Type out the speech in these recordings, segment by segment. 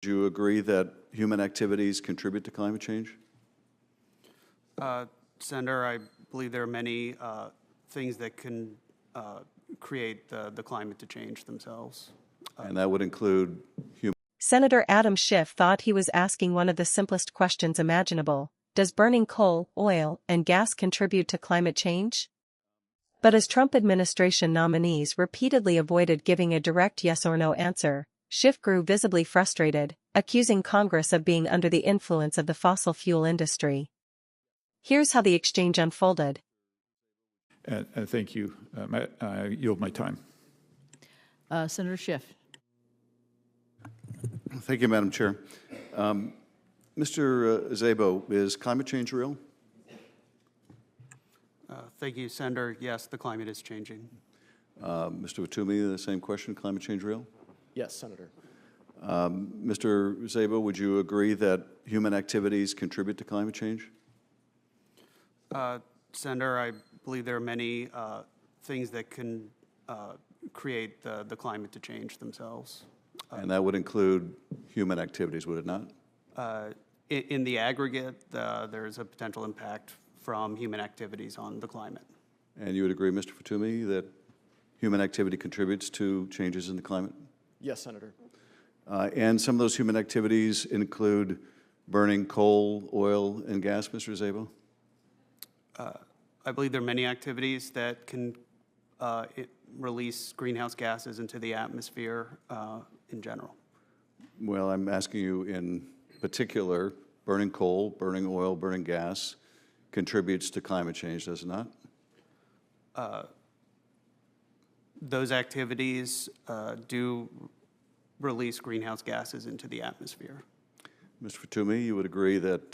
Do you agree that human activities contribute to climate change? Senator, I believe there are many things that can create the climate to change themselves. And that would include human. Senator Adam Schiff thought he was asking one of the simplest questions imaginable. Does burning coal, oil, and gas contribute to climate change? But as Trump administration nominees repeatedly avoided giving a direct yes or no answer, Schiff grew visibly frustrated, accusing Congress of being under the influence of the fossil fuel industry. Here's how the exchange unfolded. Thank you. I yield my time. Senator Schiff. Thank you, Madam Chair. Mr. Szabo, is climate change real? Thank you, Senator. Yes, the climate is changing. Mr. Fatumi, the same question, climate change real? Yes, Senator. Mr. Szabo, would you agree that human activities contribute to climate change? Senator, I believe there are many things that can create the climate to change themselves. And that would include human activities, would it not? In the aggregate, there's a potential impact from human activities on the climate. And you would agree, Mr. Fatumi, that human activity contributes to changes in the climate? Yes, Senator. And some of those human activities include burning coal, oil, and gas, Mr. Szabo? I believe there are many activities that can release greenhouse gases into the atmosphere in general. Well, I'm asking you in particular, burning coal, burning oil, burning gas contributes to climate change, does it not? Those activities do release greenhouse gases into the atmosphere. Mr. Fatumi, you would agree that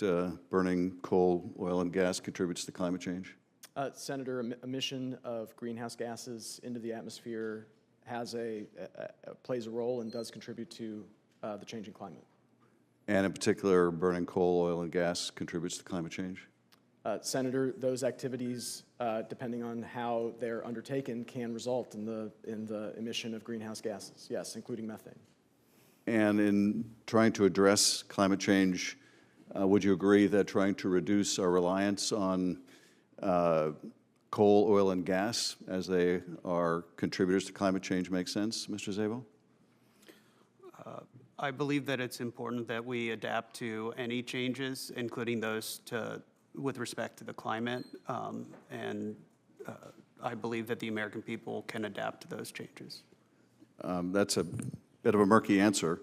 burning coal, oil, and gas contributes to climate change? Senator, emission of greenhouse gases into the atmosphere has plays a role and does contribute to the changing climate. And in particular, burning coal, oil, and gas contributes to climate change? Senator, those activities, depending on how they're undertaken, can result in the emission of greenhouse gases, yes, including methane. And in trying to address climate change, would you agree that trying to reduce our reliance on coal, oil, and gas as they are contributors to climate change makes sense, Mr. Szabo? I believe that it's important that we adapt to any changes, including those with respect to the climate, and I believe that the American people can adapt to those changes. That's a bit of a murky answer.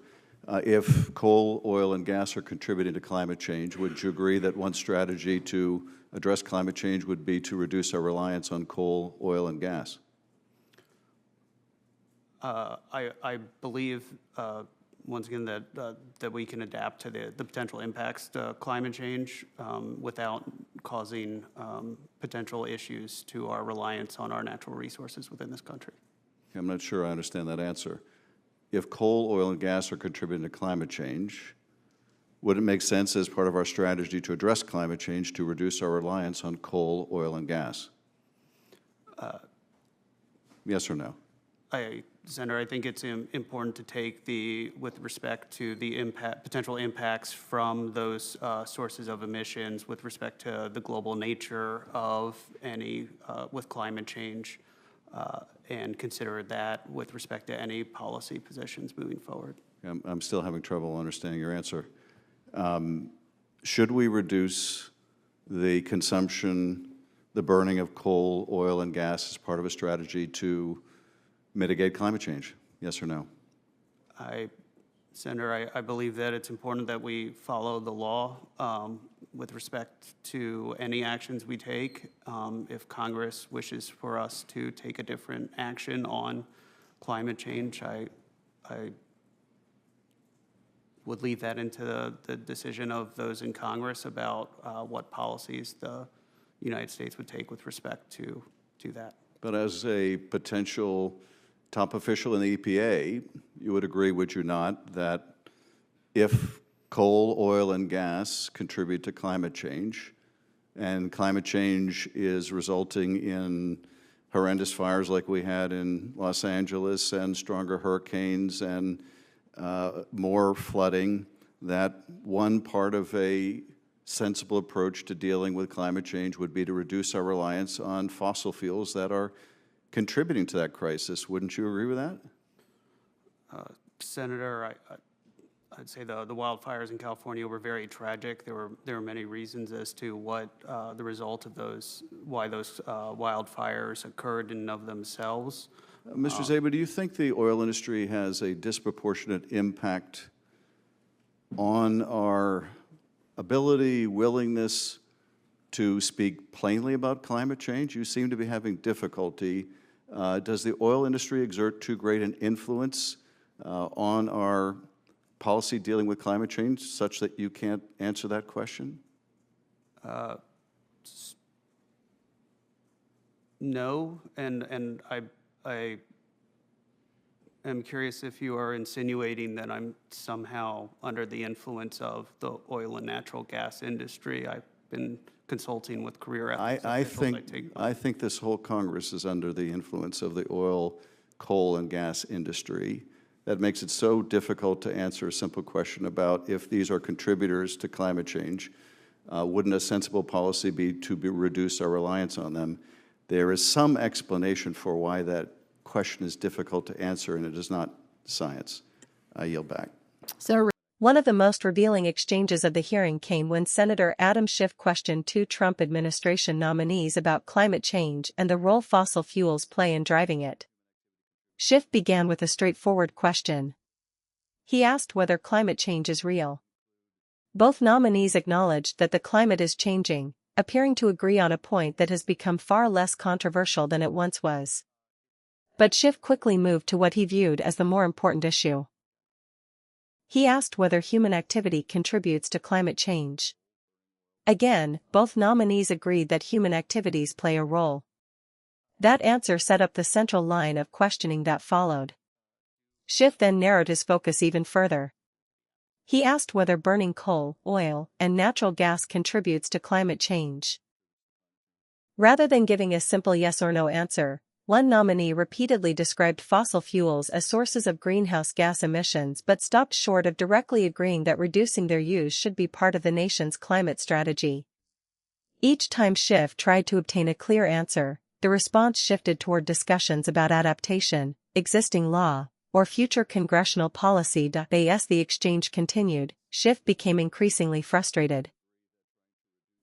If coal, oil, and gas are contributing to climate change, would you agree that one strategy to address climate change would be to reduce our reliance on coal, oil, and gas? I believe, once again, that we can adapt to the potential impacts to climate change without causing potential issues to our reliance on our natural resources within this country. I'm not sure I understand that answer. If coal, oil, and gas are contributing to climate change, would it make sense as part of our strategy to address climate change to reduce our reliance on coal, oil, and gas? Yes or no? Senator, I think it's important to take with respect to the potential impacts from those sources of emissions with respect to the global nature of any with climate change and consider that with respect to any policy positions moving forward. I'm still having trouble understanding your answer. Should we reduce the consumption, the burning of coal, oil, and gas as part of a strategy to mitigate climate change? Yes or no? Senator, I believe that it's important that we follow the law with respect to any actions we take. If Congress wishes for us to take a different action on climate change, I would leave that into the decision of those in Congress about what policies the United States would take with respect to that. But as a potential top official in the EPA, you would agree, would you not, that if coal, oil, and gas contribute to climate change, and climate change is resulting in horrendous fires like we had in Los Angeles and stronger hurricanes and more flooding, that one part of a sensible approach to dealing with climate change would be to reduce our reliance on fossil fuels that are contributing to that crisis. Wouldn't you agree with that? Senator, I'd say the wildfires in California were very tragic. There were many reasons as to what the result of why those wildfires occurred in and of themselves. Mr. Zaba, do you think the oil industry has a disproportionate impact on our ability, willingness to speak plainly about climate change? You seem to be having difficulty. Does the oil industry exert too great an influence on our policy dealing with climate change such that you can't answer that question? No, and I am curious if you are insinuating that I'm somehow under the influence of the oil and natural gas industry. I've been consulting with career ethics officials. I think this whole Congress is under the influence of the oil, coal, and gas industry. That makes it so difficult to answer a simple question about if these are contributors to climate change. Wouldn't a sensible policy be to reduce our reliance on them? There is some explanation for why that question is difficult to answer, and it is not science. I yield back. Senator. One of the most revealing exchanges of the hearing came when Senator Adam Schiff questioned two Trump administration nominees about climate change and the role fossil fuels play in driving it. Schiff began with a straightforward question. He asked whether climate change is real. Both nominees acknowledged that the climate is changing, appearing to agree on a point that has become far less controversial than it once was. But Schiff quickly moved to what he viewed as the more important issue. He asked whether human activity contributes to climate change. Again, both nominees agreed that human activities play a role. That answer set up the central line of questioning that followed. Schiff then narrowed his focus even further. He asked whether burning coal, oil, and natural gas contributes to climate change. Rather than giving a simple yes or no answer, one nominee repeatedly described fossil fuels as sources of greenhouse gas emissions but stopped short of directly agreeing that reducing their use should be part of the nation's climate strategy. Each time Schiff tried to obtain a clear answer, the response shifted toward discussions about adaptation, existing law, or future congressional policy. As the exchange continued, Schiff became increasingly frustrated.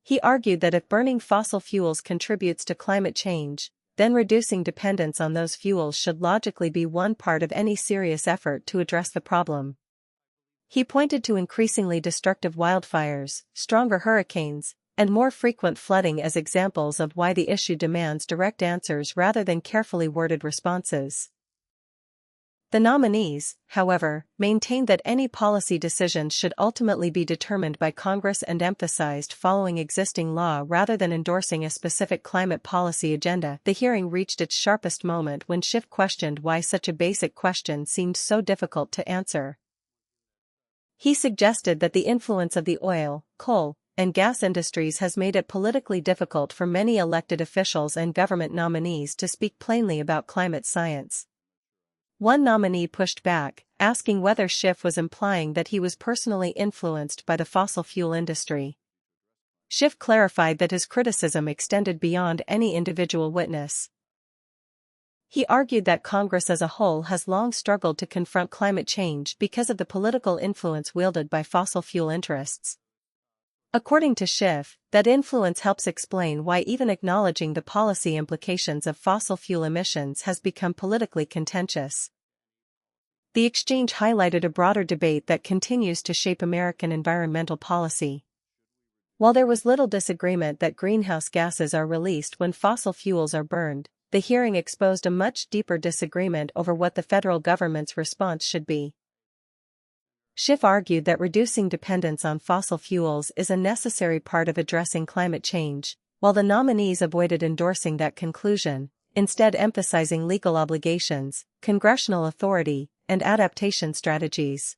He argued that if burning fossil fuels contributes to climate change, then reducing dependence on those fuels should logically be one part of any serious effort to address the problem. He pointed to increasingly destructive wildfires, stronger hurricanes, and more frequent flooding as examples of why the issue demands direct answers rather than carefully worded responses. The nominees, however, maintained that any policy decisions should ultimately be determined by Congress and emphasized following existing law rather than endorsing a specific climate policy agenda. The hearing reached its sharpest moment when Schiff questioned why such a basic question seemed so difficult to answer. He suggested that the influence of the oil, coal, and gas industries has made it politically difficult for many elected officials and government nominees to speak plainly about climate science. One nominee pushed back, asking whether Schiff was implying that he was personally influenced by the fossil fuel industry. Schiff clarified that his criticism extended beyond any individual witness. He argued that Congress as a whole has long struggled to confront climate change because of the political influence wielded by fossil fuel interests. According to Schiff, that influence helps explain why even acknowledging the policy implications of fossil fuel emissions has become politically contentious. The exchange highlighted a broader debate that continues to shape American environmental policy. While there was little disagreement that greenhouse gases are released when fossil fuels are burned, the hearing exposed a much deeper disagreement over what the federal government's response should be. Schiff argued that reducing dependence on fossil fuels is a necessary part of addressing climate change, while the nominees avoided endorsing that conclusion, instead emphasizing legal obligations, congressional authority, and adaptation strategies.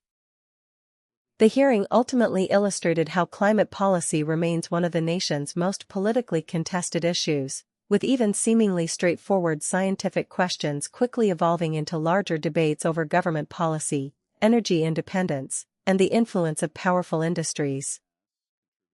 The hearing ultimately illustrated how climate policy remains one of the nation's most politically contested issues, with even seemingly straightforward scientific questions quickly evolving into larger debates over government policy, energy independence, and the influence of powerful industries.